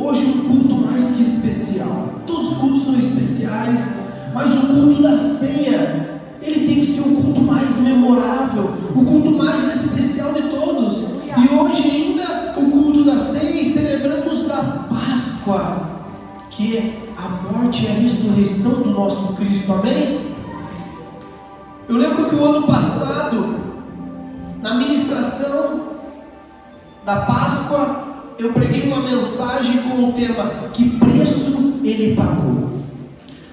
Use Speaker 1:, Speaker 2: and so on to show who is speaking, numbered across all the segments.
Speaker 1: hoje um culto mais que especial. Todos os cultos são especiais, mas o culto da ceia, ele tem que ser o culto mais memorável, o culto mais especial de todos. E hoje ainda o culto da ceia, e celebramos a Páscoa, que é a morte e a ressurreição do nosso Cristo, amém? Eu lembro que o ano passado, na ministração da Páscoa, eu preguei uma mensagem com o tema: que preço Ele pagou.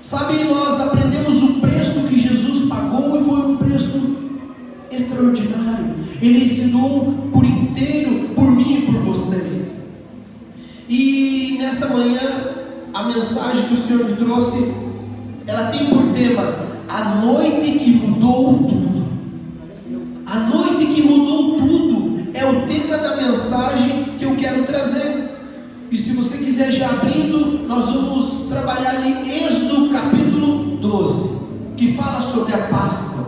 Speaker 1: Sabe, nós aprendemos o preço que Jesus pagou, e foi um preço extraordinário. Ele ensinou por inteiro, por mim e por vocês. E nessa manhã, a mensagem que o Senhor me trouxe, ela tem por tema: a noite que mudou tudo. A noite que mudou tudo é o tema da mensagem que eu quero trazer. E se você quiser já abrindo, nós vamos trabalhar ali Êxodo capítulo 12, que fala sobre a Páscoa.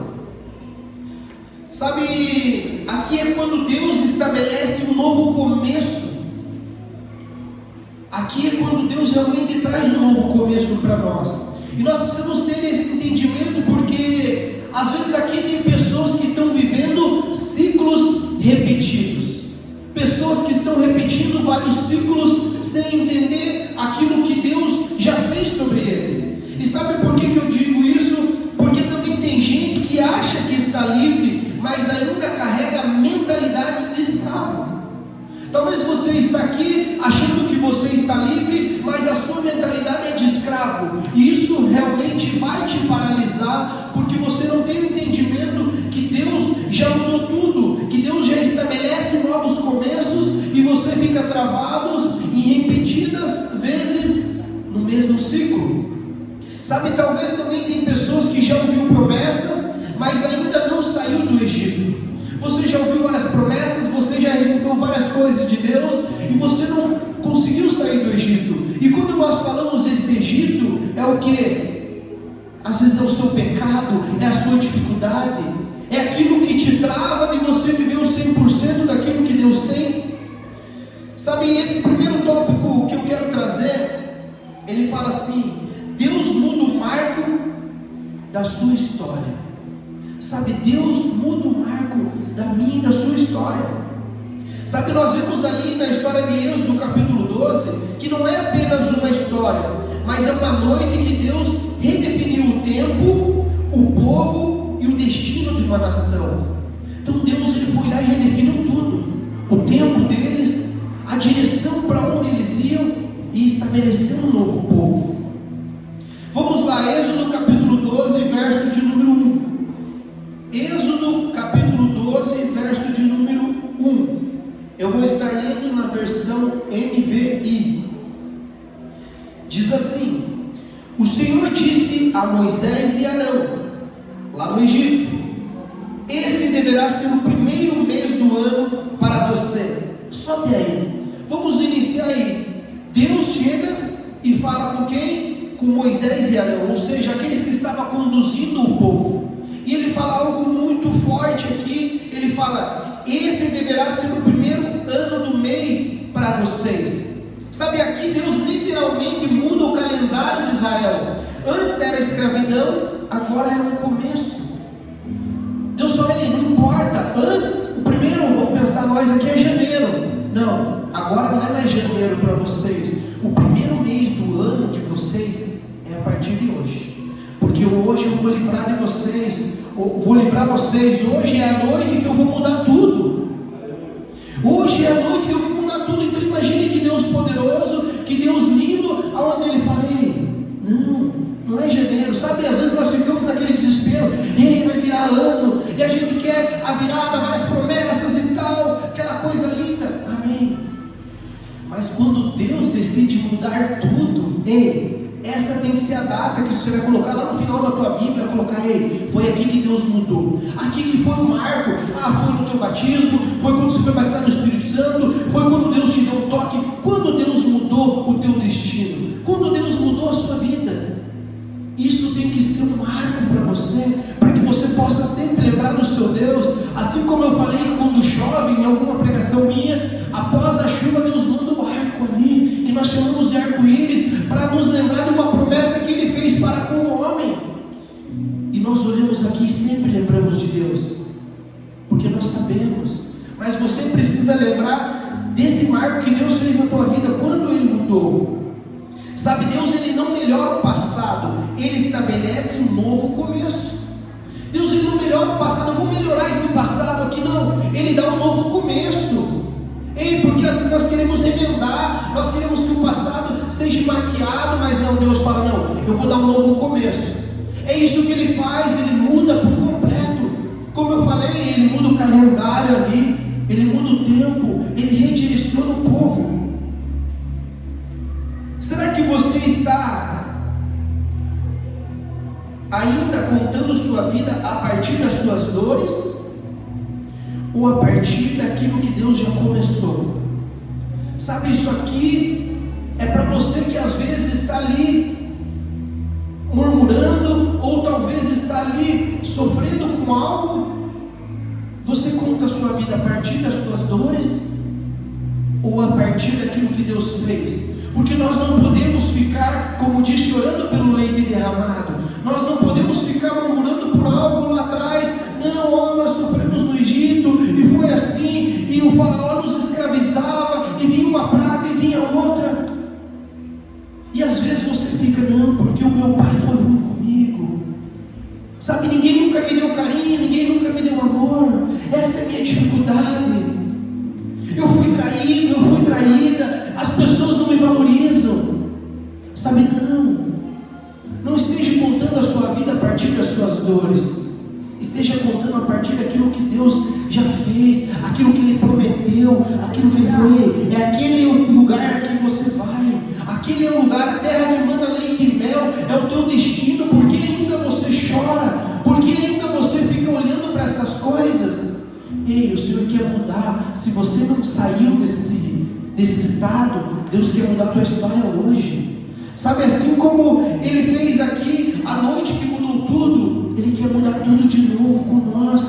Speaker 1: Sabe, aqui é quando Deus estabelece um novo começo. Aqui é quando Deus realmente traz um novo começo para nós. E nós precisamos ter esse entendimento, porque às vezes aqui tem pessoas que estão vivendo ciclos repetidos. Pessoas que estão repetindo vários ciclos sem entender aquilo que Deus já fez sobre eles. E sabe por que eu digo isso? Porque também tem gente que acha que está livre, mas ainda carrega a mentalidade de escravo. Talvez você está aqui achando que você está livre, mas a sua mentalidade é de escravo. E isso realmente vai te paralisar, porque você não tem entendimento que Deus já mudou tudo, que Deus já estabelece novos começos, e você fica travado em repetidas vezes no mesmo ciclo. Sabe, talvez também tem pessoas que já ouviu promessas, mas ainda não saiu do Egito. Você já ouviu várias promessas, você já recebeu várias coisas de Deus, e você não conseguiu sair do Egito. E quando nós falamos desse Egito, é o que? Às vezes é o seu pecado, é a sua dificuldade, é aquilo que te trava de você viver o 100% daquilo que Deus tem. Sabe, esse primeiro tópico que eu quero trazer, ele fala assim: Deus muda o marco da sua história. Sabe, Deus muda o marco da minha e da sua história. Sabe, nós vemos ali na história de Êxodo capítulo 12, que não é apenas uma história, mas é uma noite que Deus redefiniu o tempo, o povo e o destino de uma nação. Então Deus, ele foi lá e redefiniu tudo, o tempo deles, a direção para onde eles iam, e estabeleceu um novo povo. Vamos lá, Êxodo capítulo 12, verso de número 1. Êxodo capítulo 12, verso de número 1. Eu vou estar lendo na versão NVI. Diz assim: o Senhor disse a Moisés e Arão, lá no Egito: este deverá ser o primeiro mês do ano para você. Sobe aí, vamos iniciar aí. Deus chega e fala com quem? Com Moisés e Arão, ou seja, aqueles que estavam conduzindo o povo. E ele fala algo muito forte aqui. Ele fala: esse deverá ser o primeiro ano do mês para vocês. Sabe, aqui Deus literalmente muda o calendário de Israel. Antes era escravidão, agora é um começo. Deus fala: não importa, antes, o primeiro, vamos pensar nós aqui, é janeiro. Não, agora não é mais janeiro para vocês. O primeiro mês do ano de vocês é a partir de hoje. Porque hoje eu vou livrar de vocês, vou livrar vocês. Hoje é a noite que eu vou mudar tudo. Hoje é a noite que eu vou mudar tudo. Então imagine que Deus poderoso, que Deus lindo, aonde Ele fala: não é janeiro. Sabe, às vezes nós ficamos naquele desespero: vai virar ano, e a gente quer a virada, várias promessas e tal, aquela coisa linda. Amém. Mas quando Deus decide mudar tudo, essa tem que ser a data que você vai colocar lá no final da tua Bíblia, colocar: foi aqui que Deus mudou, aqui que foi o marco. Foi no teu batismo, foi quando você foi batizado no Espírito Santo, foi quando Deus te deu um toque, quando Deus mudou o teu destino, quando Deus mudou a sua vida. Isso tem que ser um marco para você, para que você possa sempre lembrar do seu Deus. Assim como eu falei que quando chove, em alguma pregação minha, após a chuva Deus manda um arco ali, que nós chamamos mudou. Sabe, Deus ele não melhora o passado, Ele estabelece um novo começo. Deus ele não melhora o passado, eu vou melhorar esse passado aqui, não. Ele dá um novo começo. Ei, porque assim nós queremos remendar, nós queremos que o passado seja maquiado, mas não, Deus fala, não, eu vou dar um novo começo. É isso que Ele faz, Ele muda por completo. Como eu falei, Ele muda o calendário ali, Ele muda o tempo, Ele redireciona o povo. Será que você está ainda contando sua vida a partir das suas dores? Ou a partir daquilo que Deus já começou? Sabe, isso aqui é para você que às vezes está ali murmurando, ou talvez está ali sofrendo com algo. Você conta a sua vida a partir das suas dores, ou a partir daquilo que Deus fez? Porque nós não podemos ficar, como diz, chorando pelo leite derramado. Nós não podemos ficar murmurando por algo lá atrás. Não, ó, nós sofremos no Egito, e foi assim, e o faraó nos escravizava, e vinha uma praga e vinha outra. E às vezes você fica, não, porque o meu pai foi ruim comigo. Sabe, ninguém nunca me deu carinho, ninguém nunca me deu amor. Essa é a minha dificuldade. Eu fui traído, eu fui traída, as pessoas não me valorizam. Sabe, não esteja contando a sua vida a partir das suas dores. Esteja contando a partir daquilo que Deus já fez, aquilo que Ele prometeu, aquilo que Ele foi. É aquele lugar que você vai, aquele é o lugar, a terra que manda leite e mel, é o teu destino. Porque ainda você chora, porque ainda você fica olhando para essas coisas. Ei, o Senhor quer mudar. Se você não saiu desse estado, Deus quer mudar a tua história hoje. Sabe, assim como Ele fez aqui a noite que mudou tudo, Ele quer mudar tudo de novo com nós.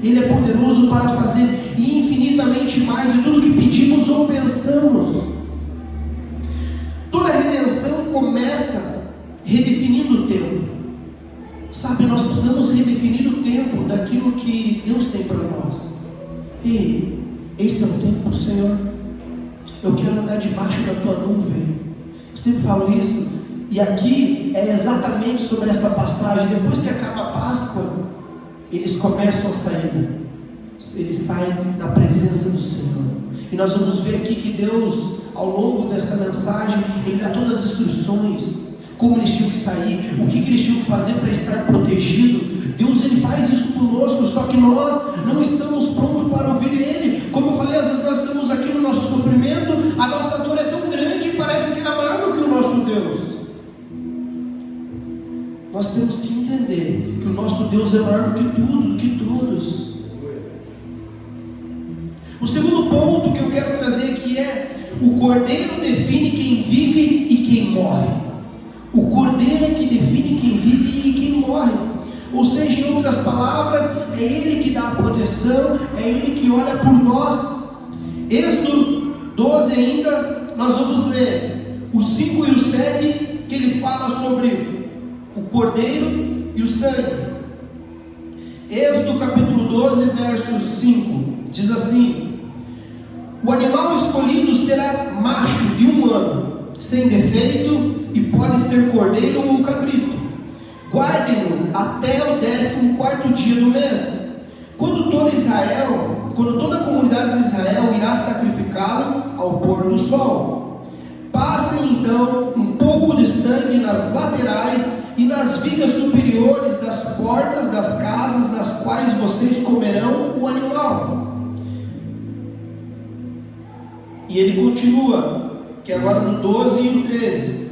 Speaker 1: Ele é poderoso para fazer infinitamente mais de tudo que pedimos ou pensamos. Toda redenção começa redefinindo o tempo. Sabe, nós precisamos redefinir o tempo daquilo que Deus tem para nós. Ei, esse é o tempo, Senhor. Eu quero andar debaixo da tua nuvem. Eu sempre falo isso. E aqui é exatamente sobre essa passagem. Depois que acaba a Páscoa, eles começam a sair. Eles saem na presença do Senhor. E nós vamos ver aqui que Deus, ao longo dessa mensagem, Ele dá todas as instruções. Como eles tinham que sair, o que eles tinham que fazer para estar protegido. Deus ele faz isso conosco, só que nós não estamos prontos para ouvir Ele. Como eu falei, às vezes nós estamos aqui no nosso sofrimento, a nossa dor é tão grande e parece que ela é maior do que o nosso Deus. Nós temos que entender que o nosso Deus é maior do que tudo, do que todos. O segundo ponto que eu quero trazer aqui é: o Cordeiro define quem vive e quem morre. O Cordeiro é que define quem vive e quem morre. Ou seja, em outras palavras, é Ele que dá a proteção, é Ele que olha por nós. Êxodo 12 ainda, nós vamos ler o 5 e o 7, que ele fala sobre o Cordeiro e o sangue. Êxodo capítulo 12, verso 5, diz assim: o animal escolhido será macho de 1 ano, sem defeito, e pode ser cordeiro ou cabrito. Guardem-no até o 14º dia do mês, quando toda a comunidade de Israel irá sacrificá-lo ao pôr do sol. Passem então um pouco de sangue nas laterais e nas vigas superiores das portas das casas nas quais vocês comerão o animal. E ele continua, que agora no 12 e o 13: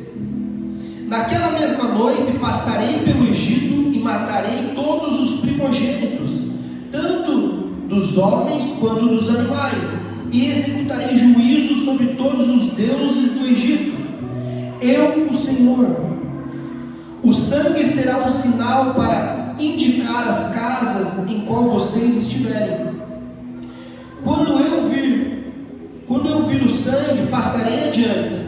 Speaker 1: naquela mesma noite passarei pelo Egito e matarei todos os primogênitos, tanto dos homens quanto dos animais, e executarei juízo sobre todos os deuses do Egito. Eu, o Senhor. O sangue será um sinal para indicar as casas em qual vocês estiverem. Quando eu vir o sangue, passarei adiante.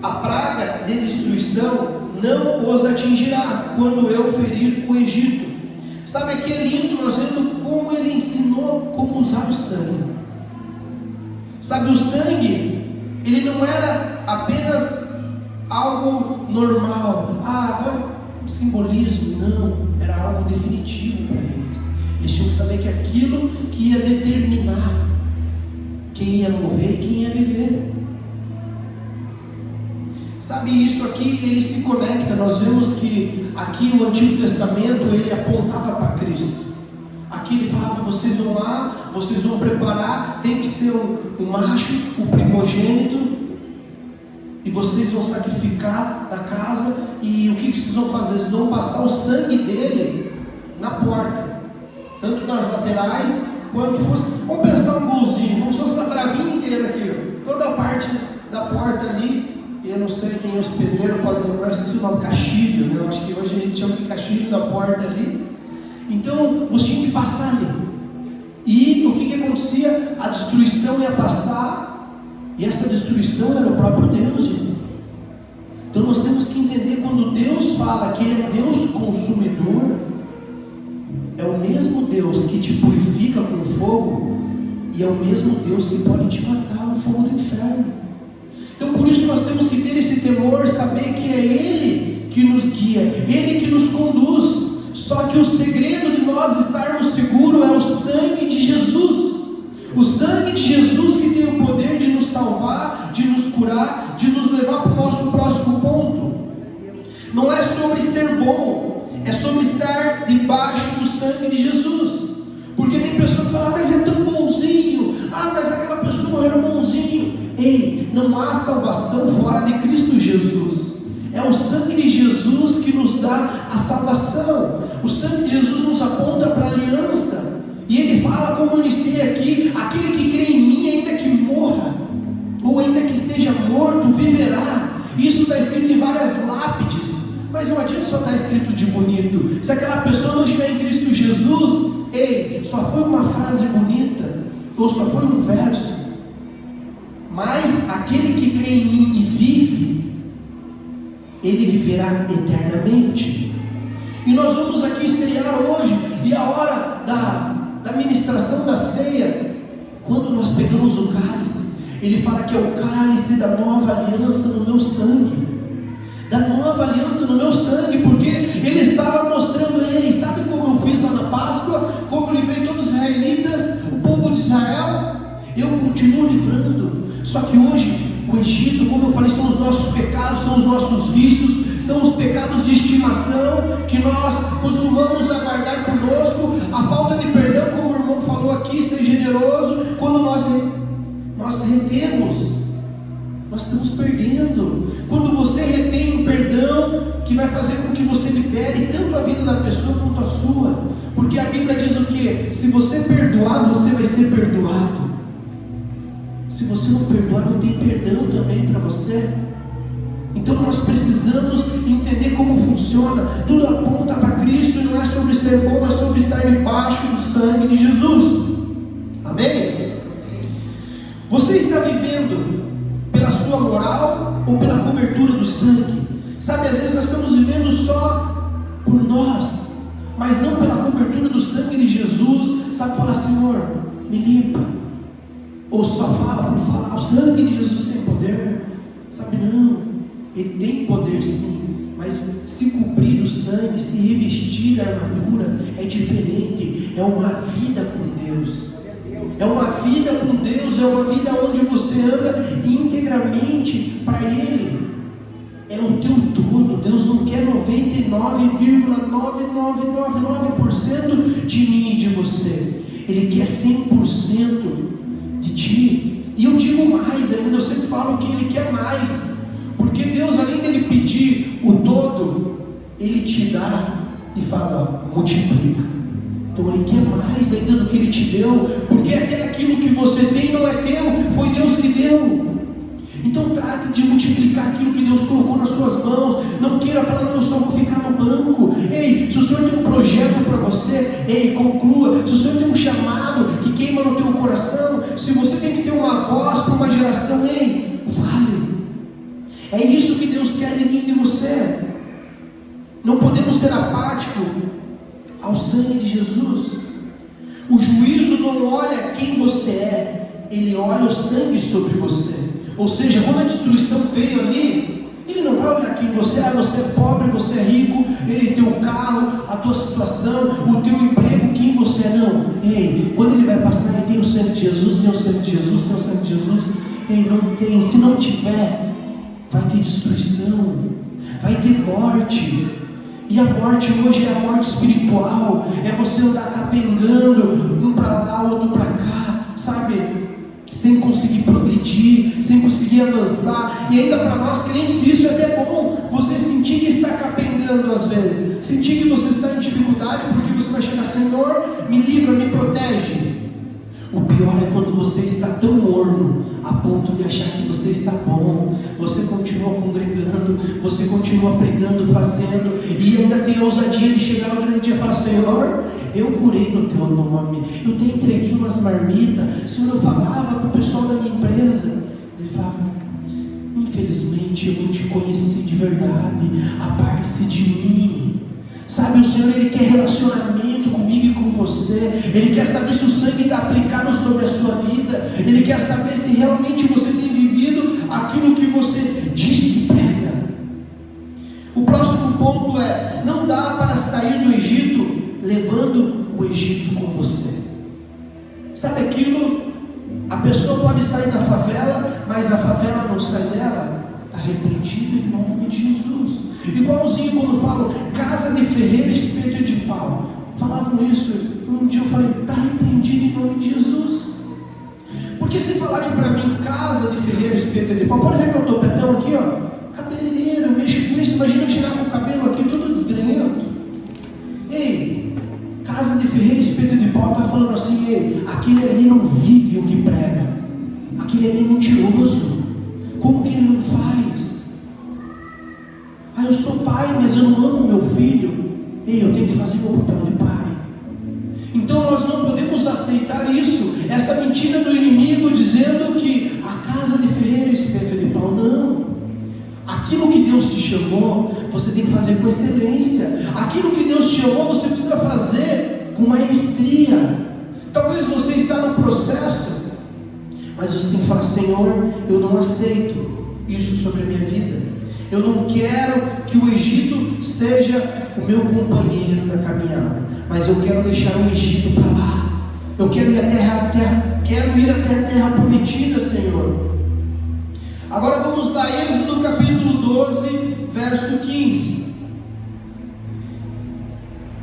Speaker 1: A praga de destruição não os atingirá quando eu ferir o Egito. Sabe, aqui é lindo nós vendo como ele ensinou como usar o sangue. Sabe, o sangue, ele não era apenas algo normal. Simbolismo. Não, era algo definitivo para eles. Eles tinham que saber que aquilo que ia determinar quem ia morrer e quem ia viver. Sabe, isso aqui, ele se conecta. Nós vemos que aqui o Antigo Testamento, ele apontava para Cristo. Aqui ele falava, vocês vão lá, vocês vão preparar, tem que ser o macho, o primogênito, e vocês vão sacrificar na casa, e o que vocês vão fazer? Vocês vão passar o sangue dele na porta, tanto nas laterais, quanto fosse, vamos pensar um golzinho, como se fosse uma travinha inteira aqui, toda a parte da porta ali. Eu não sei quem é os pedreiros, podem lembrar, eu sei o nome, caixilho, né? Eu acho que hoje a gente chama de caixilho da porta ali. Então, você tinha que passar ali. E o que acontecia? A destruição ia passar, e essa destruição era o próprio Deus, gente. Então nós temos que entender, quando Deus fala que Ele é Deus consumidor, é o mesmo Deus que te purifica com fogo, e é o mesmo Deus que pode te matar no fogo do inferno. Então por isso nós temos que ter esse temor, saber que é Ele que nos guia, Ele que nos conduz. Só que o segredo de nós estarmos seguros é o sangue de Jesus. O sangue de Jesus que tem o poder de nos salvar, de nos curar, de nos levar para o nosso próximo ponto. Não é sobre ser bom, é sobre estar debaixo do sangue de Jesus. Porque tem pessoas que falam, mas é tão bonzinho, mas aquela pessoa era bonzinho. Ei, não há salvação fora de Cristo Jesus. É o sangue de Jesus que nos dá a salvação. O sangue de Jesus nos aponta para a aliança. E ele fala, como eu iniciei aqui, aquele que crê em mim, ainda que morra, ou ainda que esteja morto, viverá. Isso está escrito em várias lápides. Mas não adianta só estar escrito de bonito. Se aquela pessoa não estiver em Cristo Jesus, só foi uma frase bonita, ou só foi um verso. Mas aquele que crê em mim e vive, ele viverá eternamente. E nós vamos aqui estrear hoje, e a hora da ministração da ceia, quando nós pegamos o cálice, ele fala que é o cálice da nova aliança no meu sangue. Da nova aliança no meu sangue, porque ele estava mostrando, sabe como eu fiz lá na Páscoa, como eu livrei todos os israelitas, o povo de Israel, eu continuo livrando. Só que hoje, o Egito, como eu falei, são os nossos pecados, são os nossos vícios, são os pecados de estimação, que nós costumamos aguardar conosco, a falta de perdão, como o irmão falou aqui, ser generoso, quando nós retemos, nós estamos perdendo. Quando você retém um perdão, que vai fazer com que você libere tanto a vida da pessoa quanto a sua, porque a Bíblia diz o quê? Se você perdoar, você vai ser perdoado. Se você não perdoar, não tem perdão também para você. Então nós precisamos entender como funciona. Tudo aponta para Cristo, e não é sobre ser bom, é sobre estar debaixo do sangue de Jesus. Amém? Você está vivendo pela sua moral ou pela cobertura do sangue? Sabe, às vezes nós estamos vivendo só por nós, mas não pela cobertura do sangue de Jesus. Sabe, falar, Senhor, me limpa. Ou só fala por falar, o sangue de Jesus tem poder. Sabe, não, ele tem poder sim, mas se cobrir do sangue, se revestir da armadura, é diferente. É uma vida com Deus. É uma vida com Deus, é uma vida onde você anda integramente para Ele. É o teu todo. Deus não quer 99,9999% de mim e de você. Ele quer 100% de ti. E eu digo mais ainda, eu sempre falo que Ele quer mais. Porque Deus, além dele pedir o todo, Ele te dá e fala, multiplica. Então Ele quer mais ainda do que Ele te deu, porque até aquilo que você tem não é teu, foi Deus que deu. Então trate de multiplicar aquilo que Deus colocou nas suas mãos. Não queira falar, não, eu só vou ficar no banco. Se o Senhor tem um projeto para você, conclua. Se o Senhor tem um chamado que queima no teu coração, se você tem que ser uma voz para uma geração, vale. É isso que Deus quer de mim e de você. Não podemos ser apáticos ao sangue de Jesus. O juízo não olha quem você é, ele olha o sangue sobre você. Ou seja, quando a destruição veio ali, Ele não vai olhar quem você é. Você é pobre, você é rico, teu carro, a tua situação, o teu emprego, quem você é. Não, ei, quando ele vai passar, ele tem o sangue de Jesus, tem o sangue de Jesus, tem o sangue de Jesus. Ei, não tem, se não tiver, vai ter destruição, vai ter morte. E a morte hoje é a morte espiritual, é você andar capengando, um para lá, outro para cá, sabe? Sem conseguir progredir, sem conseguir avançar. E ainda para nós crentes isso é até bom, você sentir que está capengando às vezes, sentir que você está em dificuldade, porque você vai chegar, Senhor, me livra, me protege. O pior é quando você está tão morno, a ponto de achar que você está bom, você continua congregando, você continua pregando, fazendo, e ainda tem a ousadia de chegar no grande dia e falar, Senhor, eu curei no teu nome, eu te entreguei umas marmitas, Senhor, eu falava para o pessoal da minha empresa. Ele falava, infelizmente eu não te conheci de verdade, aparte-se de mim. Sabe, o Senhor, Ele quer relacionamento comigo e com você. Ele quer saber se o sangue está aplicado sobre a sua vida. Ele quer saber se realmente você tem vivido aquilo que você diz que prega. O próximo ponto é, não dá para sair do Egito levando o Egito com você. Sabe aquilo? A pessoa pode sair da favela, mas a favela não sai dela. Está repreendido em nome de Jesus. Igualzinho quando falam casa de ferreiro, espeto de pau. Falavam isso. Um dia eu falei, está repreendido em nome de Jesus. Porque se falarem para mim casa de ferreiro, espeto de pau, pode ver meu topetão aqui, ó, cabeleireiro, eu mexo com isso. Imagina eu tirar com o cabelo aqui todo desgrenhento. Ei, casa de ferreiro, espeto de pau, está falando assim, ei, aquele ali não vive o que prega, aquele ali é mentiroso. Como que ele não faz? Ah, eu sou pai, mas eu não amo meu filho. Ei, eu tenho que fazer meu papel de pai. Então nós não podemos aceitar isso, essa mentira do inimigo dizendo que a casa de ferreiro é espeto de pau. Não. Aquilo que Deus te chamou, você tem que fazer com excelência. Aquilo que Deus te chamou, você precisa fazer com maestria. Talvez você está no processo, mas você tem que falar, Senhor, eu não aceito isso sobre a minha vida. Eu não quero que o Egito seja o meu companheiro na caminhada, mas eu quero deixar o Egito para lá. Eu quero ir até a terra prometida, Senhor. Agora vamos lá, Êxodo capítulo 12, verso 15.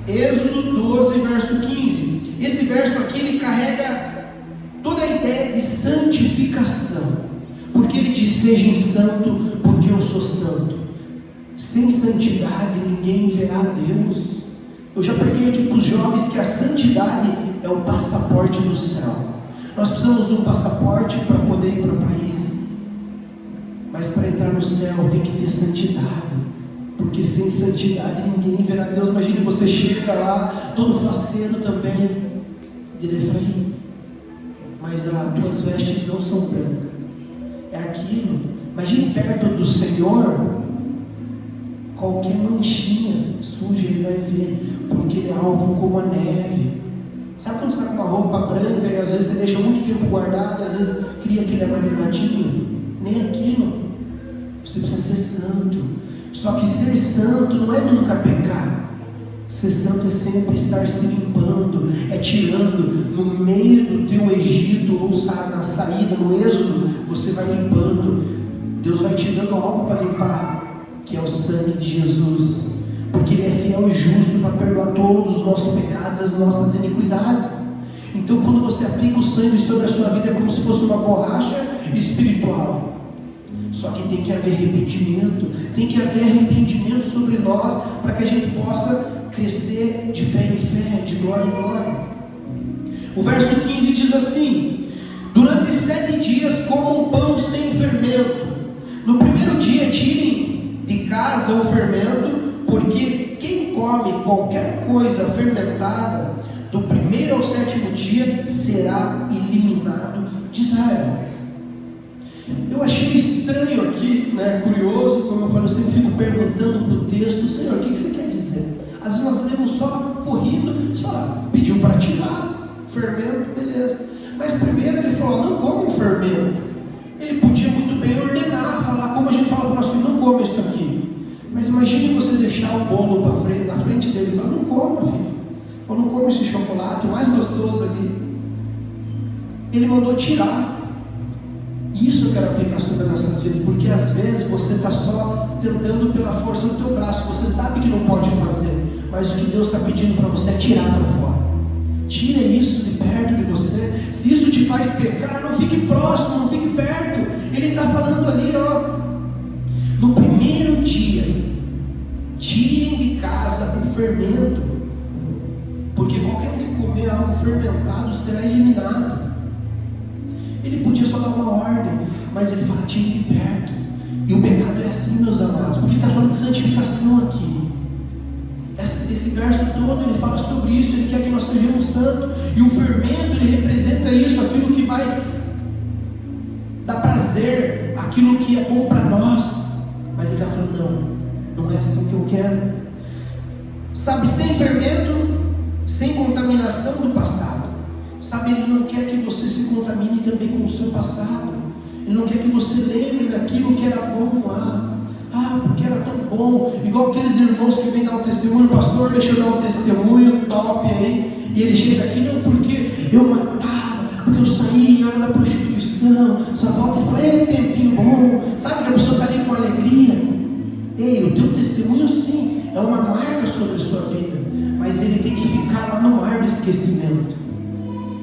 Speaker 1: Êxodo 12, verso 15. Esse verso aqui, ele carrega toda a ideia de santificação, porque ele diz, sejam santo, porque eu sou santo. Sem santidade ninguém verá Deus. Eu já preguei aqui para os jovens que a santidade é o passaporte do céu. Nós precisamos de um passaporte para poder ir para o país, mas para entrar no céu tem que ter santidade, porque sem santidade ninguém verá Deus. Imagine você chega lá, todo faceiro também, de Efraim, mas as tuas vestes não são brancas. É aquilo. Imagine perto do Senhor, qualquer manchinha suja ele vai ver, porque ele é alvo como a neve. Sabe quando você está com uma roupa branca e às vezes você deixa muito tempo guardado, e às vezes cria aquele amareladinho? Nem aquilo. Você precisa ser santo. Só que ser santo não é nunca pecar. Ser santo é sempre estar se limpando, é tirando no meio do teu Egito, ou na saída, no êxodo, você vai limpando. Deus vai te dando algo para limpar, que é o sangue de Jesus, porque Ele é fiel e justo para perdoar todos os nossos pecados, as nossas iniquidades. Então quando você aplica o sangue sobre a sua vida, é como se fosse uma borracha espiritual. Só que tem que haver arrependimento, tem que haver arrependimento sobre nós, para que a gente possa crescer de fé em fé, de glória em glória. O verso 15 diz assim: durante 7 dias comam pão sem fermento. No primeiro dia tirem de casa o fermento, porque quem come qualquer coisa fermentada, do primeiro ao 7º dia, será eliminado de Israel. Eu achei estranho aqui, curioso, como eu falei, eu sempre fico perguntando para o texto, Senhor, o que você quer dizer? Às vezes nós lemos só corrido, você fala, pediu para tirar fermento, beleza. Mas primeiro ele falou, não coma o fermento. Ele podia muito bem ordenar, falar como a gente fala para o nosso filho, não come isso bolo na frente dele e fala: não coma, filho, ou não come esse chocolate, o mais gostoso ali. Ele mandou tirar. Isso eu quero aplicar sobre as nossas vidas, porque às vezes você está só tentando pela força do teu braço, você sabe que não pode fazer, mas o que Deus está pedindo para você é tirar para fora. Tira isso de perto de você. Se isso te faz pecar, não fique próximo, não fique perto. Ele está falando ali, no primeiro dia, tirem de casa o fermento, porque qualquer um que comer algo fermentado será eliminado. Ele podia só dar uma ordem, mas ele fala: tire de perto. E o pecado é assim, meus amados, porque ele está falando de santificação aqui. Esse verso todo ele fala sobre isso. Ele quer que nós sejamos santos, e o fermento ele representa isso, aquilo que vai dar prazer, aquilo que é bom para nós. Mas ele está falando: não é assim que eu quero. Sabe, sem fermento, sem contaminação do passado. Sabe, ele não quer que você se contamine também com o seu passado. Ele não quer que você lembre daquilo que era bom lá. Porque era tão bom. Igual aqueles irmãos que vêm dar um testemunho: pastor, deixa eu dar um testemunho top aí. E ele chega aqui: não, porque eu matava, porque eu saí, eu era da prostituição. Só volta e fala: é tempinho bom. Sabe que a pessoa está ali com alegria. Ei, o teu testemunho sim é uma marca sobre a sua vida, mas ele tem que ficar lá no mar do esquecimento.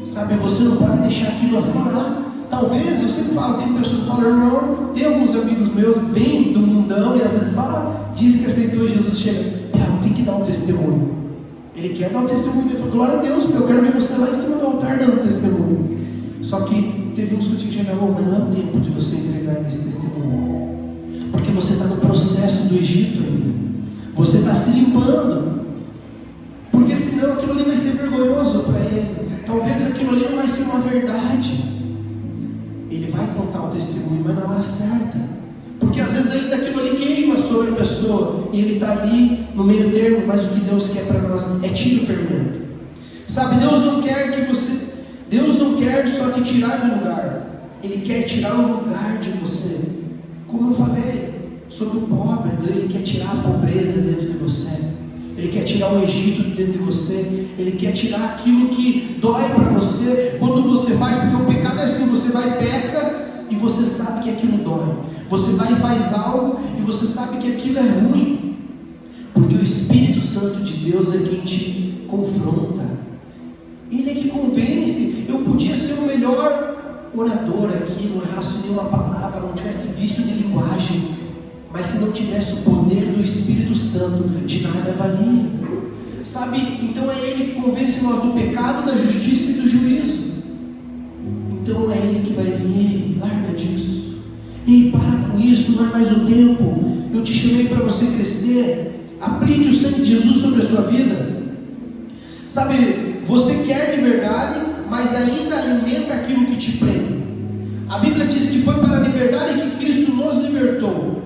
Speaker 1: Sabe, você não pode deixar aquilo aflorar. Talvez, eu sempre falo, tem pessoas que falam: irmão, tem alguns amigos meus bem do mundão, e às vezes diz que aceitou Jesus, chega: tem que dar um testemunho. Ele quer dar um testemunho, ele fala: glória a Deus, eu quero ver você lá em cima do altar dando testemunho. Só que teve uns que chegaram: mas não é o tempo de você entregar esse testemunho, porque você está no processo do Egito ainda, você está se limpando, porque senão aquilo ali vai ser vergonhoso para ele. Talvez aquilo ali não vai ser uma verdade. Ele vai contar o testemunho, mas na hora certa, porque às vezes ainda aquilo ali queima sobre a pessoa, e ele está ali no meio termo. Mas o que Deus quer para nós é tirar o fermento. Sabe, Deus não quer só te tirar do lugar, Ele quer tirar o lugar de você. Como eu falei sobre o pobre, Ele quer tirar a pobreza dentro de você, Ele quer tirar o Egito dentro de você, Ele quer tirar aquilo que dói para você, quando você faz, porque o pecado é assim: você vai, peca, e você sabe que aquilo dói. Você vai e faz algo, e você sabe que aquilo é ruim, porque o Espírito Santo de Deus é quem te confronta, Ele é que convence. Eu podia ser o melhor orador aqui, não errasse nenhuma palavra, não tivesse vício de linguagem, mas se não tivesse o poder do Espírito Santo, de nada valia. Sabe, então é Ele que convence nós do pecado, da justiça e do juízo. Então é Ele que vai vir: larga disso, ei, para com isso, não é mais o tempo. Eu te chamei para você crescer. Aplique o sangue de Jesus sobre a sua vida. Sabe, você quer liberdade, mas ainda alimenta aquilo que te prende. A Bíblia diz que foi para a liberdade que Cristo nos libertou.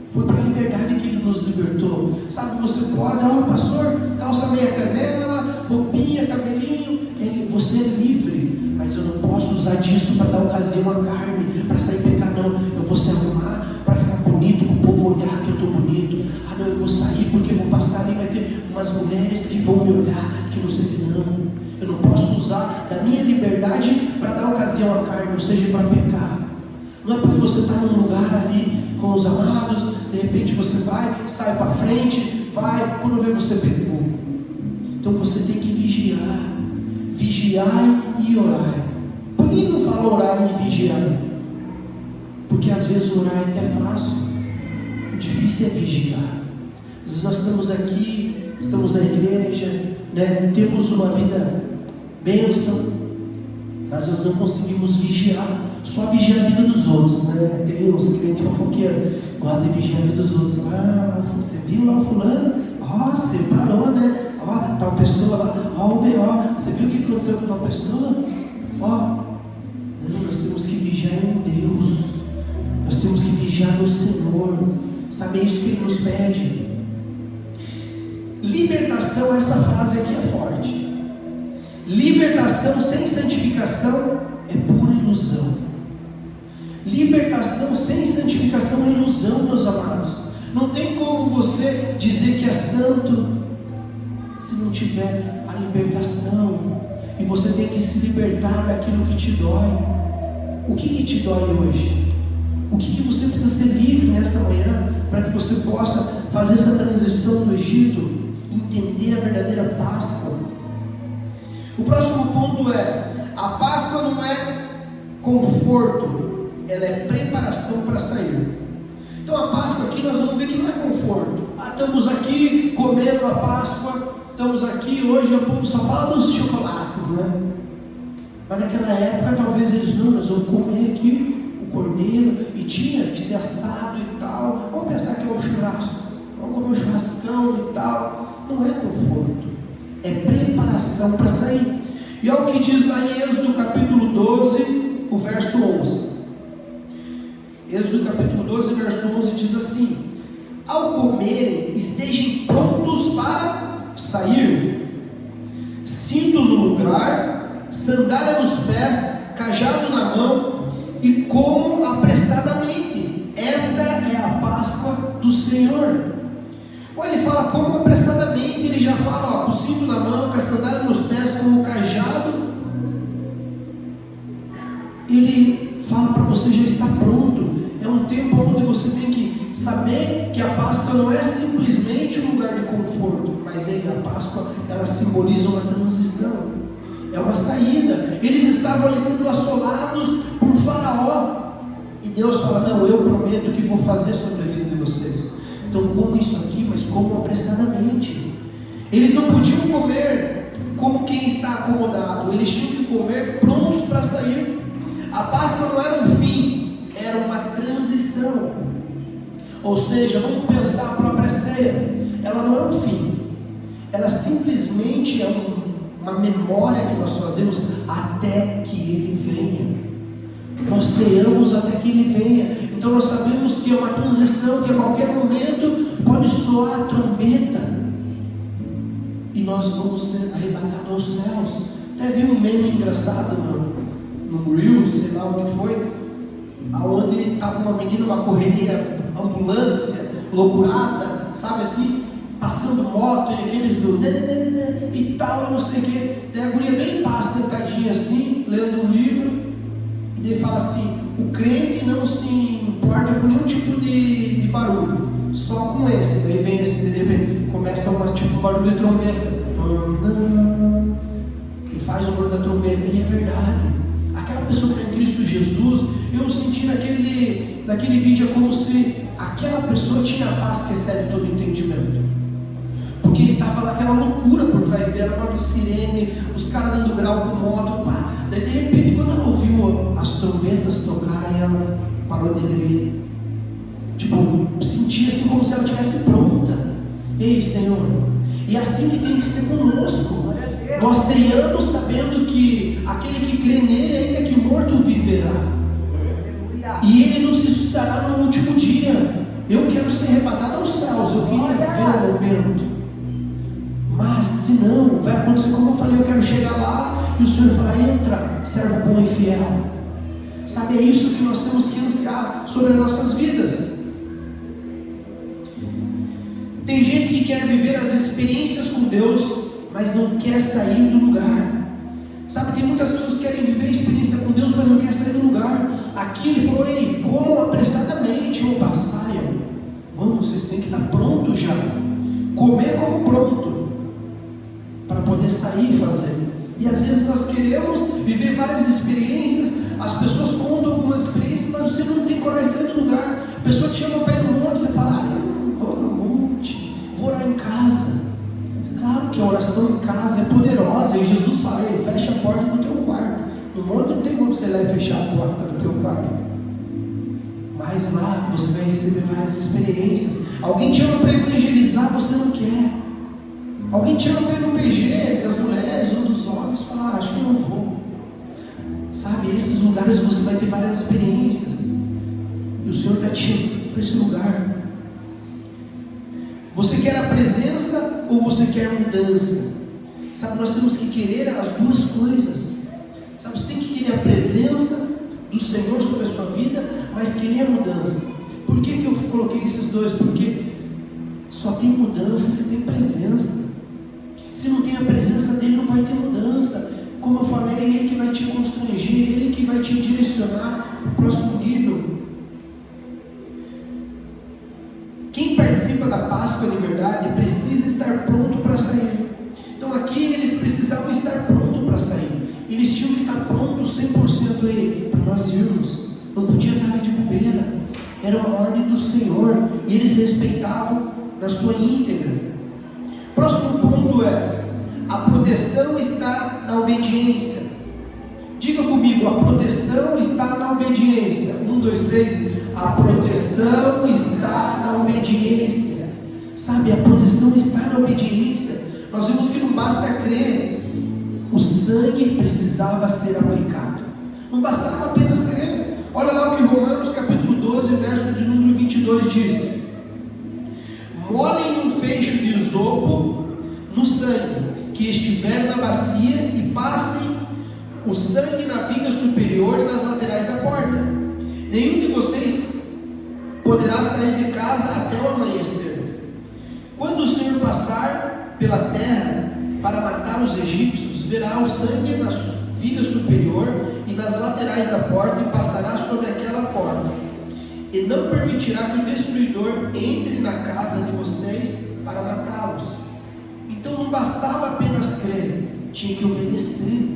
Speaker 1: Foi para a liberdade que Ele nos libertou. Sabe, você pode: pastor, calça meia canela, roupinha, cabelinho. Você é livre, mas eu não posso usar disso para dar ocasião à carne, para sair pecadão. Eu vou se arrumar para ficar bonito, para o povo olhar que eu estou bonito. Não, eu vou sair porque eu vou passar ali, vai ter umas mulheres que vão me olhar, que não sei o que. Não, eu não posso usar da minha liberdade para dar ocasião à carne, ou seja, para pecar. Não é porque você está num lugar ali com os amados, de repente você vai, sai para frente, vai, quando vê você pecou. Então você tem que vigiar e orar. Por que não fala orar e vigiar? Porque às vezes orar é até fácil, o difícil é vigiar. Às vezes nós estamos aqui, estamos na igreja, temos uma vida bênção, mas nós não conseguimos vigiar, só vigiar a vida dos outros, Tem uns crentes fofoqueiros, gostam de vigiar a vida dos outros. Você viu lá o fulano? Você parou, tal pessoa lá, o B.O., você viu o que aconteceu com tal pessoa? Não, nós temos que vigiar em Deus, nós temos que vigiar no Senhor. Sabe, é isso que Ele nos pede. Libertação, essa frase aqui é forte. Libertação sem santificação é pura ilusão. Libertação sem santificação é ilusão, meus amados. Não tem como você dizer que é santo se não tiver a libertação. E você tem que se libertar daquilo que te dói. O que te dói hoje? O que você precisa ser livre nessa manhã para que você possa fazer essa transição do Egito, entender a verdadeira Páscoa? O próximo ponto é: a Páscoa não é conforto, ela é preparação para sair. Então a Páscoa aqui nós vamos ver que não é conforto. Estamos aqui comendo a Páscoa, estamos aqui, hoje o povo só fala dos chocolates, né? Mas naquela época talvez eles não, nós vamos comer aqui o cordeiro e tinha que ser assado e tal. Vamos pensar que é um churrasco, vamos comer um churrascão e tal. Não é conforto, é preparação para sair. E olha o que diz lá em Êxodo capítulo 12, o verso 11. Êxodo capítulo 12, verso 11 diz assim: ao comerem, estejam prontos para sair, cinto no lugar, sandália nos pés, cajado na mão, e comam apressadamente. Esta é a Páscoa do Senhor. Ou ele fala como apressadamente, ele já fala, com o cinto na mão, com a sandália nos pés, com o cajado. Ele fala para você já estar pronto. É um tempo onde você tem que saber que a Páscoa não é simplesmente um lugar de conforto, mas a Páscoa, ela simboliza uma transição, é uma saída. Eles estavam ali sendo assolados por Faraó, e Deus fala: não, eu prometo que vou fazer sobre a vida de vocês. Então comam isso aqui, mas comam apressadamente. Eles não podiam comer como quem está acomodado, eles tinham que comer prontos para sair. A Páscoa não era um fim, era uma transição. Ou seja, vamos pensar a própria ceia, ela não é um fim, ela simplesmente é uma memória que nós fazemos até que Ele venha. Nós ceamos até que Ele venha. Então nós sabemos que é uma transição, que a qualquer momento pode soar a trombeta e nós vamos ser arrebatados aos céus. Até vi um meme engraçado no Reels, sei lá o que foi, aonde estava uma menina, uma correria, ambulância, loucurada, sabe assim, passando moto e aqueles do e tal, e não sei o que. Daí a guria bem passa, sentadinha assim, lendo um livro, e daí fala assim: o crente não se importa com nenhum tipo de barulho, só com esse. Daí vem assim, de repente começa um barulho de trombeta, e faz o barulho da trombeta, e é verdade. Aquela pessoa que está em Cristo Jesus, eu senti naquele vídeo, é como se aquela pessoa tinha a paz que excede todo entendimento, porque estava naquela loucura por trás dela, barulho de sirene, os caras dando grau com moto, pá. Daí de repente, quando ela ouviu as trombetas tocarem, ela parou de ler, tipo, sentia assim como se ela estivesse pronta. Ei, Senhor, e assim que tem que ser conosco. Nós ceiamos sabendo que aquele que crê nele, ainda que morto, viverá, e ele nos ressuscitará no último dia. Eu quero ser arrebatado aos céus, eu queria ver o momento, mas se não, vai acontecer como eu falei: eu quero chegar lá e o Senhor falar: entra, servo bom e fiel. Sabe, é isso que nós temos que ansiar sobre as nossas vidas. Tem gente que quer viver as experiências com Deus, mas não quer sair do lugar. Sabe, tem muitas pessoas que querem viver a experiência com Deus, mas não querem sair do lugar. Aqui ele falou: ei, comam apressadamente, ou saiam. Vamos, vocês têm que estar prontos já. Comer como pronto, para poder sair e fazer. E às vezes nós queremos viver várias experiências. As pessoas contam algumas experiências, mas você não tem coragem de sair do lugar. A pessoa te chama para ir no monte, você fala: eu não estou no monte, vou orar em casa. Claro que a oração em casa é poderosa, e Jesus fala: fecha a porta do teu quarto. No monte não tem como você ir lá e fechar a porta do teu quarto, mas lá você vai receber várias experiências. Alguém te chama para evangelizar, você não quer. Alguém te chama para ir no PG das mulheres ou dos homens, fala: acho que não vou. Sabe, esses lugares você vai ter várias experiências, e o Senhor está te chamando para esse lugar. Você quer a presença ou você quer mudança? Sabe, nós temos que querer as duas coisas. Sabe, você tem que querer a presença do Senhor sobre a sua vida, mas querer a mudança. Por que eu coloquei esses dois, porque só tem mudança se tem presença. Se não tem a presença dele, não vai ter mudança. Como eu falei, é ele que vai te constranger, ele que vai te direcionar para o próximo nível. Quem participa da Páscoa de verdade precisa estar pronto para sair. Então aqui eles precisavam estar prontos para sair. Eles tinham que estar prontos 100% aí, para nós irmos. Não podia estar de bobeira. Era uma ordem do Senhor. E eles respeitavam na sua íntegra. Próximo ponto é: a proteção está na obediência. Diga comigo, a proteção está na obediência. 1, 2, 3. A proteção está na obediência. Sabe, a proteção está na obediência. Nós vimos que não basta crer. O sangue precisava ser aplicado. Não bastava apenas crer. Olha lá o que Romanos capítulo 12, verso de número 22 diz: molhem um feixe de isopo no sangue que estiver na bacia e passem o sangue na viga superior e nas laterais da porta. Nenhum de vocês poderá sair de casa até o amanhecer. Quando o Senhor passar pela terra para matar os egípcios, verá o sangue na viga superior e nas laterais da porta e passará sobre aquela porta. E não permitirá que o destruidor entre na casa de vocês para matá-los. Então não bastava apenas crer, tinha que obedecer.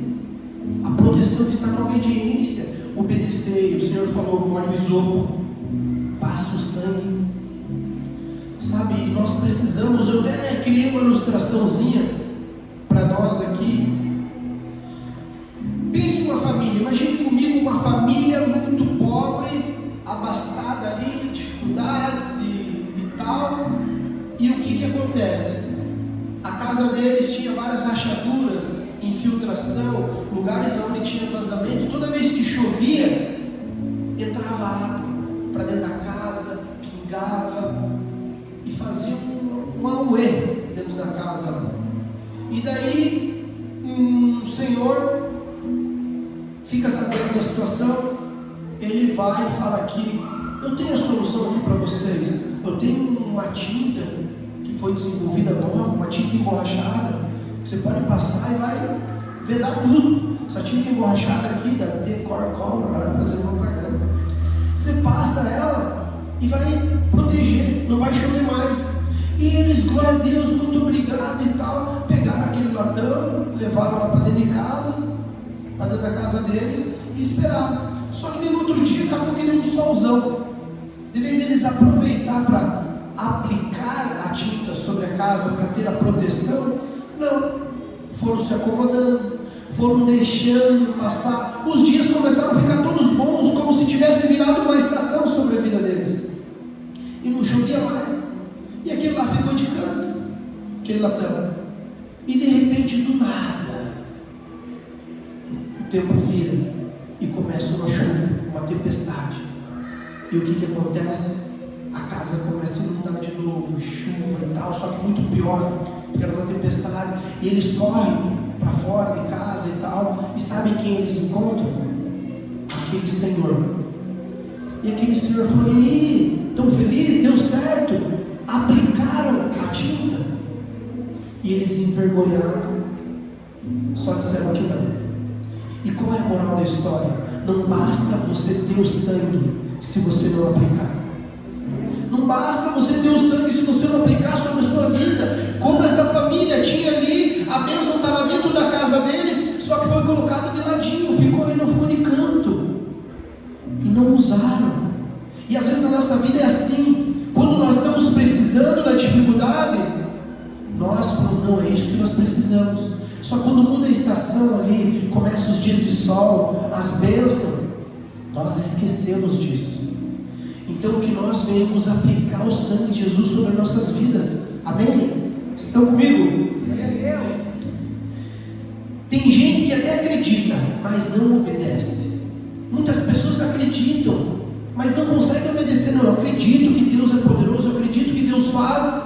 Speaker 1: A proteção está na obediência. Obedecer. O Senhor falou: molhe o isopo, passa o sangue. Sabe, nós precisamos. Eu até criei uma ilustraçãozinha para nós aqui. Pense uma família. Imagine comigo uma família muito pobre, abastada ali, dificuldades e tal. E o que acontece? A casa deles tinha várias rachaduras, infiltração, lugares onde tinha vazamento. Toda vez que chovia, entrava água para dentro da casa, pingava e fazia um auê dentro da casa. E daí o Senhor fica sabendo da situação. Ele vai e fala aqui: eu tenho a solução aqui para vocês. Eu tenho uma tinta que foi desenvolvida nova, uma tinta emborrachada, que você pode passar e vai vedar tudo. Essa tinta emborrachada aqui, da Decor Color, vai fazer propaganda. Você passa ela e vai proteger, não vai chover mais. E eles, glória a Deus, muito obrigado e tal, pegaram aquele latão, levaram lá para dentro de casa, para dentro da casa deles, e esperaram. Só que no outro dia acabou que deu um solzão. De vez eles aproveitar para aplicar a tinta sobre a casa para ter a proteção, não, foram se acomodando, foram deixando passar. Os dias começaram a ficar todos bons, como se tivesse virado uma estação sobre a vida deles, e não chovia mais, e aquele lá ficou de canto, aquele latão. E de repente, do nada, o tempo vira e começa uma chuva, uma tempestade. E o que acontece? A casa começa a inundar de novo, chuva e tal, só que muito pior, porque era uma tempestade. E eles correm para fora de casa e tal, e sabem quem eles encontram? Aquele senhor. E aquele senhor falou: e aí, tão feliz? Deu certo? Aplicaram a tinta. E eles envergonharam, só disseram que não. E qual é a moral da história? Não basta você ter o sangue se você não aplicar. Não basta você ter o sangue se você não aplicar sobre a sua vida. Como essa família tinha ali, a bênção estava dentro da casa deles, só que foi colocado de ladinho, ficou ali no fundo de canto. E não usaram. E às vezes a nossa vida é assim. Quando nós estamos precisando da dificuldade, nós falamos: não, é isso que nós precisamos. Só quando muda a estação ali, começam os dias de sol, as bênçãos, nós esquecemos disso. Então que nós venhamos aplicar o sangue de Jesus sobre nossas vidas. Amém? Estão comigo? Tem gente que até acredita, mas não obedece. Muitas pessoas acreditam, mas não conseguem obedecer. Não, eu acredito que Deus é poderoso, eu acredito que Deus faz,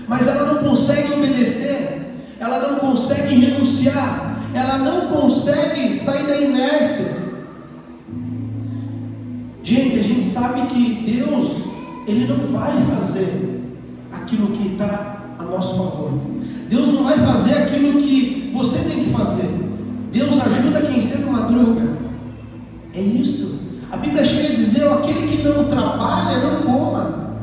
Speaker 1: mas ela não consegue obedecer. Ela não consegue renunciar, ela não consegue sair da inércia. Gente, a gente sabe que Deus, Ele Ele não vai fazer aquilo que está a nosso favor. Deus não vai fazer aquilo que você tem que fazer. Deus ajuda quem cedo madruga. É isso. A Bíblia chega a dizer: aquele que não trabalha, não coma.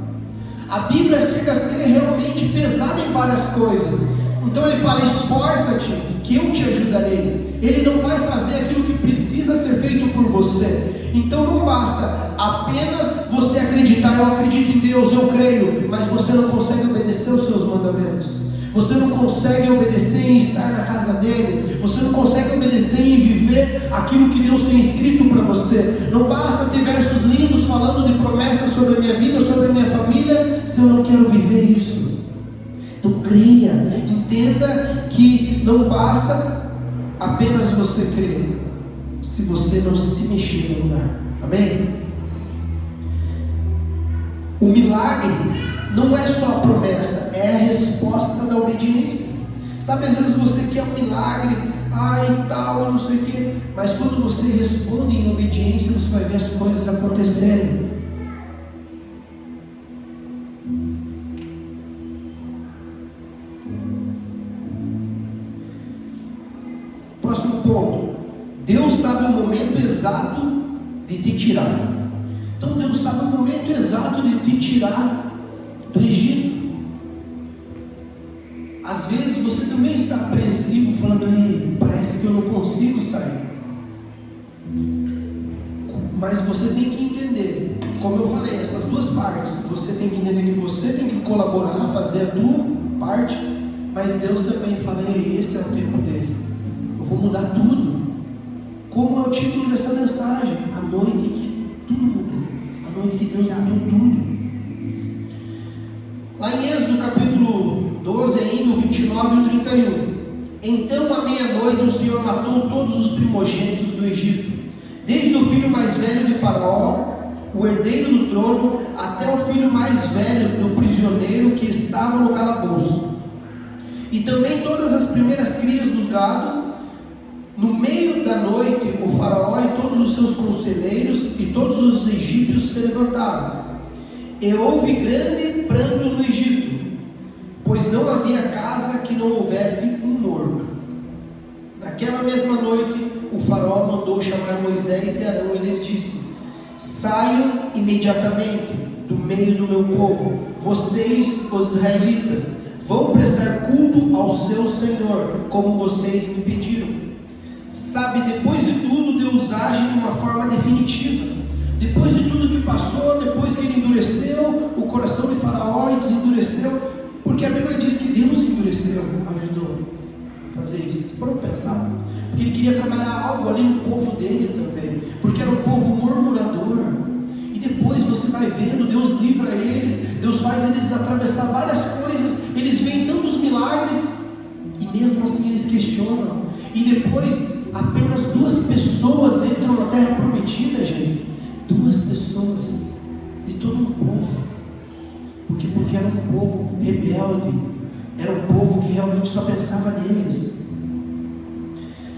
Speaker 1: A Bíblia chega a ser realmente pesada em várias coisas. Então ele fala: esforça-te, que eu te ajudarei. Ele não vai fazer aquilo que precisa ser feito por você. Então não basta apenas você acreditar: eu acredito em Deus, eu creio, mas você não consegue obedecer os seus mandamentos. Você não consegue obedecer em estar na casa dele. Você não consegue obedecer em viver aquilo que Deus tem escrito para você. Não basta ter versos lindos falando de promessas sobre a minha vida, sobre a minha família, se eu não quero viver isso. Então creia, entenda que não basta apenas você crer, se você não se mexer no lugar. Amém? O milagre não é só a promessa, é a resposta da obediência. Sabe, às vezes você quer um milagre, tal, não sei o quê, mas quando você responde em obediência, você vai ver as coisas acontecerem. Próximo ponto: Deus sabe o momento exato de te tirar. Então Deus sabe o momento exato de te tirar do Egito. Às vezes você também está apreensivo, falando: ei, parece que eu não consigo sair. Mas você tem que entender, como eu falei, essas duas partes. Você tem que entender que você tem que colaborar, fazer a tua parte, mas Deus também fala: ei, esse é o tempo dele. Eu vou mudar tudo. Como é o título dessa mensagem? A noite que tudo mudou. A noite que Deus mudou tudo. Lá em Êxodo capítulo 12, ainda o 29 e o 31. Então à meia-noite o Senhor matou todos os primogênitos do Egito, desde o filho mais velho de Faraó, o herdeiro do trono, até o filho mais velho do prisioneiro que estava no calabouço. E também todas as primeiras crias dos gado. No meio da noite o Faraó e todos os seus conselheiros e todos os egípcios se levantaram. E houve grande pranto no Egito, pois não havia casa que não houvesse um morto. Naquela mesma noite, o Faraó mandou chamar Moisés e Arão e lhes disse: saiam imediatamente do meio do meu povo, vocês, os israelitas, vão prestar culto ao seu Senhor, como vocês me pediram. Sabe, depois de tudo, Deus age de uma forma definitiva. Depois de tudo que passou, depois que ele endureceu o coração de Faraó e desendureceu, porque a Bíblia diz que Deus endureceu, ajudou a fazer isso. Foram pensar, porque ele queria trabalhar algo ali no povo dele também, porque era um povo murmurador. E depois você vai vendo, Deus livra eles, Deus faz eles atravessar várias coisas, eles veem tantos milagres, e mesmo assim eles questionam. E depois apenas 2 pessoas entram na terra prometida, gente. 2 pessoas de todo um povo. Porque era um povo rebelde, era um povo que realmente só pensava neles.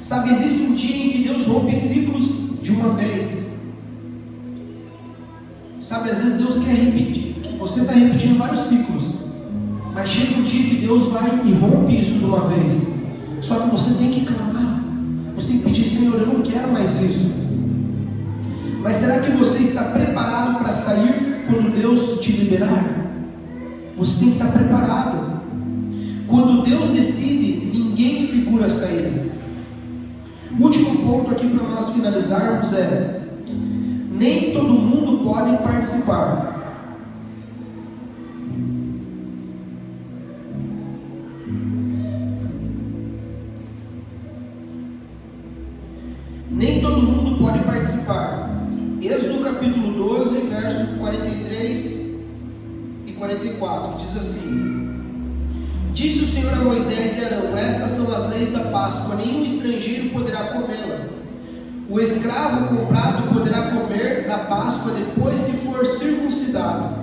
Speaker 1: Sabe, existe um dia em que Deus rompe ciclos de uma vez. Sabe, às vezes Deus quer repetir, você está repetindo vários ciclos, mas chega um dia que Deus vai e rompe isso de uma vez. Só que você tem que clamar, você tem que pedir: Senhor, eu não quero mais isso. Mas será que você está preparado para sair quando Deus te liberar? Você tem que estar preparado. Quando Deus decide, ninguém segura a saída. O último ponto aqui para nós finalizarmos é: nem todo mundo pode participar. Nem todo mundo pode participar. Êxodo capítulo 12, verso 43 e 44, diz assim: disse o Senhor a Moisés e Arão: estas são as leis da Páscoa, nenhum estrangeiro poderá comê-la. O escravo comprado poderá comer da Páscoa depois que for circuncidado.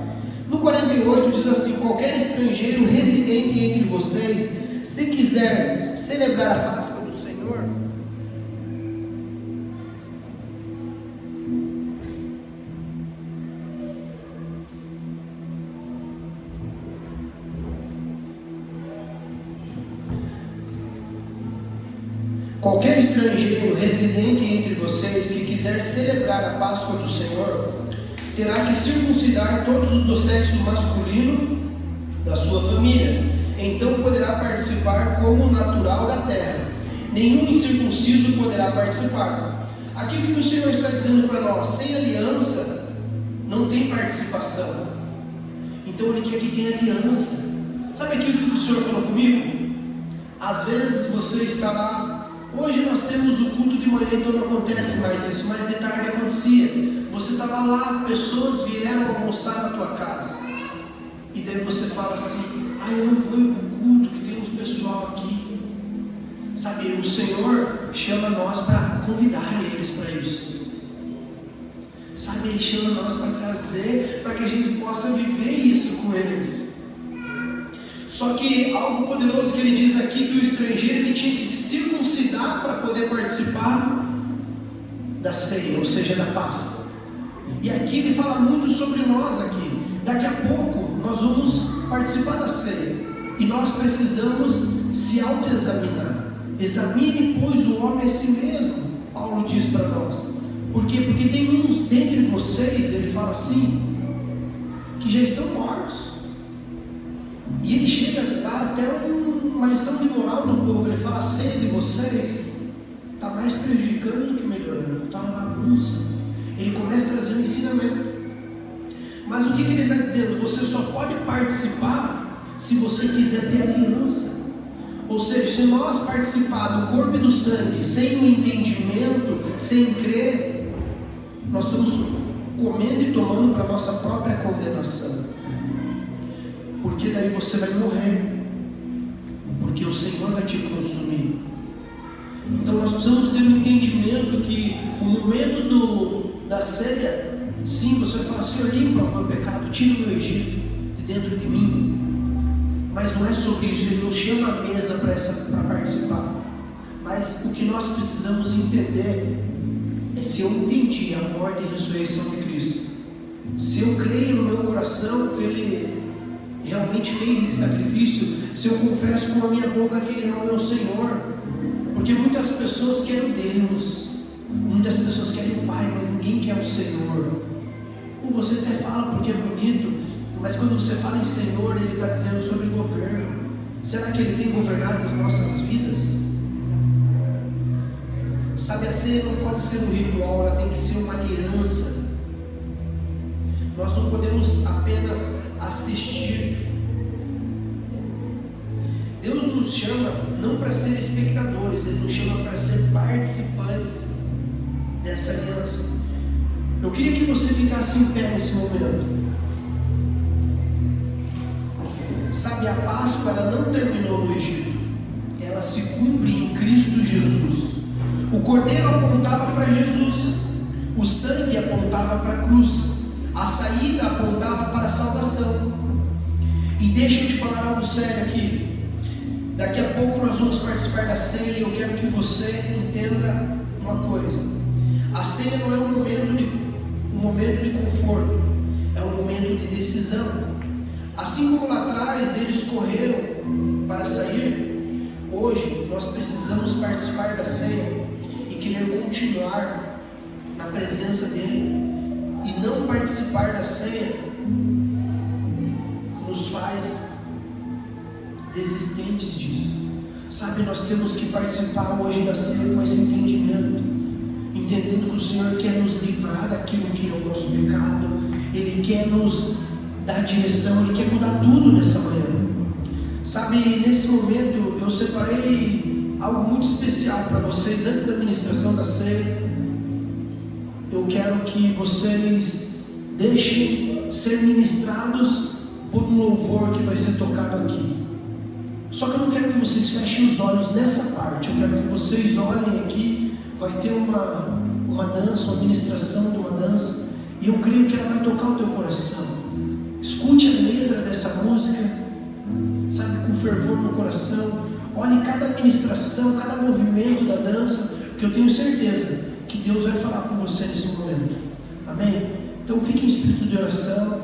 Speaker 1: No 48 diz assim: qualquer estrangeiro residente entre vocês, se quiser celebrar a Páscoa do Senhor, Qualquer estrangeiro residente entre vocês que quiser celebrar a Páscoa do Senhor, terá que circuncidar todos os do sexo masculino da sua família. Então poderá participar como natural da terra. Nenhum incircunciso poderá participar. Aqui o que o Senhor está dizendo para nós? Sem aliança não tem participação. Então ele quer que tenha aliança. Sabe aquilo que o Senhor falou comigo? Às vezes você está lá. Hoje nós temos o culto de manhã, então não acontece mais isso, mas de tarde acontecia. Você estava lá, pessoas vieram almoçar na tua casa, e daí você fala assim: eu não vou ir para o culto, que tem uns pessoal aqui. Sabe, o Senhor chama nós para convidar eles para isso. Sabe, Ele chama nós para trazer, para que a gente possa viver isso com eles. Só que algo poderoso que ele diz aqui, que o estrangeiro ele tinha que se circuncidar para poder participar da ceia, ou seja, da Páscoa. E aqui ele fala muito sobre nós aqui. Daqui a pouco nós vamos participar da ceia, e nós precisamos se autoexaminar. Examine, pois, o homem a si mesmo, Paulo diz para nós. Por quê? Porque tem uns dentre vocês, ele fala assim, que já estão mortos. E ele chega a dar até uma lição de moral no povo. Ele fala: a ceia de vocês está mais prejudicando do que melhorando, está uma bagunça. Ele começa a trazer um ensinamento. Mas o que ele está dizendo? Você só pode participar se você quiser ter aliança. Ou seja, se nós participar do corpo e do sangue sem o entendimento, sem crer, nós estamos comendo e tomando para a nossa própria condenação. Porque daí você vai morrer, porque o Senhor vai te consumir. Então nós precisamos ter um entendimento que o momento da ceia, sim, você vai falar: Senhor, limpa o meu pecado, tira o meu Egito de dentro de mim. Mas não é sobre isso. Ele nos chama à mesa para participar. Mas o que nós precisamos entender é se eu entendi a morte e a ressurreição de Cristo, se eu creio no meu coração que Ele realmente fez esse sacrifício, se eu confesso com a minha boca que Ele é o meu Senhor. Porque muitas pessoas querem Deus, muitas pessoas querem o Pai, mas ninguém quer o Senhor. Ou você até fala porque é bonito, mas quando você fala em Senhor, Ele está dizendo sobre governo. Será que Ele tem governado as nossas vidas? Sabe, a ceia não pode ser um ritual, ela tem que ser uma aliança. Nós não podemos apenas assistir. Deus nos chama não para ser espectadores, Ele nos chama para ser participantes dessa aliança. Eu queria que você ficasse em pé nesse momento. Sabe, a Páscoa ela não terminou no Egito, ela se cumpre em Cristo Jesus. O cordeiro apontava para Jesus, o sangue apontava para a cruz, a saída apontava para a salvação. E deixa eu te falar algo sério aqui. Daqui a pouco nós vamos participar da ceia e eu quero que você entenda uma coisa. A ceia não é um momento de conforto, é um momento de decisão. Assim como lá atrás eles correram para sair, hoje nós precisamos participar da ceia e querer continuar na presença dele. E não participar da ceia nos faz desistentes disso. Sabe, nós temos que participar hoje da ceia com esse entendimento, entendendo que o Senhor quer nos livrar daquilo que é o nosso pecado. Ele quer nos dar direção, Ele quer mudar tudo nessa manhã. Sabe, nesse momento eu separei algo muito especial para vocês. Antes da ministração da ceia, eu quero que vocês deixem ser ministrados por um louvor que vai ser tocado aqui. Só que eu não quero que vocês fechem os olhos nessa parte. Eu quero que vocês olhem aqui. Vai ter uma dança, uma ministração de uma dança, e eu creio que ela vai tocar o teu coração. Escute a letra dessa música, sabe, com fervor no coração. Olhe cada ministração, cada movimento da dança, porque eu tenho certeza que Deus vai falar com você nesse momento. Amém? Então fique em espírito de oração.